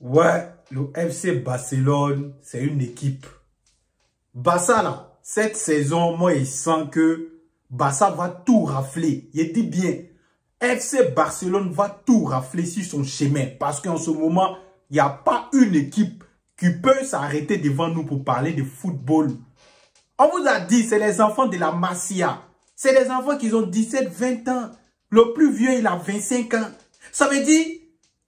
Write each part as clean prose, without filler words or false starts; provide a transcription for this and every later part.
Ouais, le FC Barcelone, c'est une équipe. Barça, là, cette saison, moi, je sens que Barça va tout rafler. Il dit bien, FC Barcelone va tout rafler sur son chemin. Parce qu'en ce moment, il n'y a pas une équipe qui peut s'arrêter devant nous pour parler de football. On vous a dit, c'est les enfants de la Masia. C'est les enfants qui ont 17, 20 ans. Le plus vieux, il a 25 ans. Ça veut dire,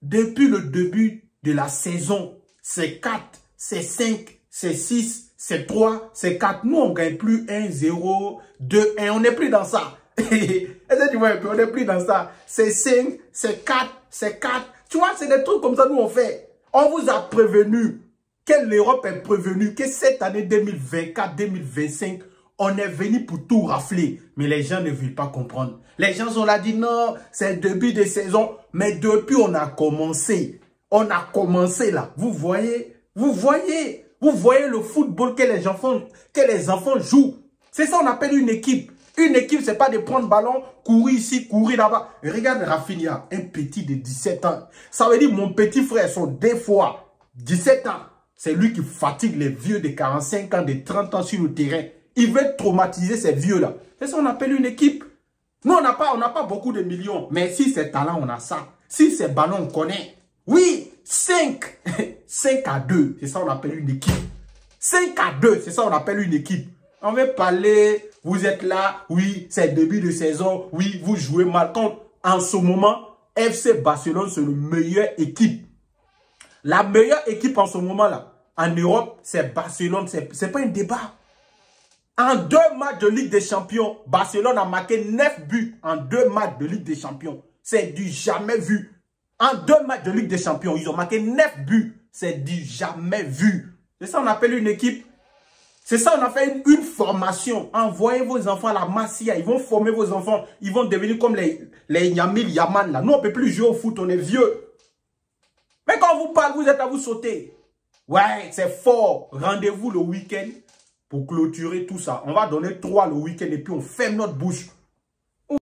depuis le début de la saison, c'est 4, c'est 5, c'est 6, c'est 3, c'est 4. Nous, on ne gagne plus 1, 0, 2, 1. On n'est plus dans ça. Est-ce que tu vois un peu? On n'est plus dans ça. C'est 5, c'est 4, c'est 4. Tu vois, c'est des trucs comme ça nous on fait. On vous a prévenu que l'Europe est prévenue que cette année 2024-2025, on est venu pour tout rafler. Mais les gens ne veulent pas comprendre. Les gens sont là, dit non, c'est le début de saison. Mais depuis, on a commencé. On a commencé là. Vous voyez le football que les enfants jouent. C'est ça qu'on appelle une équipe. Une équipe, c'est pas de prendre ballon, courir ici, courir là-bas. Regarde Rafinha, un petit de 17 ans. Ça veut dire mon petit frère, sont des fois 17 ans. C'est lui qui fatigue les vieux de 45 ans, de 30 ans sur le terrain. Il veut traumatiser ces vieux-là. C'est ça qu'on appelle une équipe. Nous, on n'a pas beaucoup de millions. Mais si c'est talent, on a ça. Si c'est ballon, on connaît. Oui, 5 à 2, c'est ça qu'on appelle une équipe. 5 à 2, c'est ça qu'on appelle une équipe. On veut parler, vous êtes là, oui, c'est le début de saison, oui, vous jouez mal. Quand, en ce moment, FC Barcelone, c'est le meilleure équipe. La meilleure équipe en ce moment-là, en Europe, c'est Barcelone. C'est pas un débat. En 2 matchs de Ligue des Champions, Barcelone a marqué 9 buts en 2 matchs de Ligue des Champions. C'est du jamais vu. En 2 matchs de Ligue des Champions, ils ont marqué 9 buts. C'est du jamais vu. C'est ça qu'on appelle une équipe. C'est ça on a fait une formation. Envoyez vos enfants à la Masia. Ils vont former vos enfants. Ils vont devenir comme les Yamil Yaman là. Nous, on ne peut plus jouer au foot. On est vieux. Mais quand on vous parle, vous êtes à vous sauter. Ouais, c'est fort. Rendez-vous le week-end pour clôturer tout ça. On va donner 3 le week-end et puis on ferme notre bouche.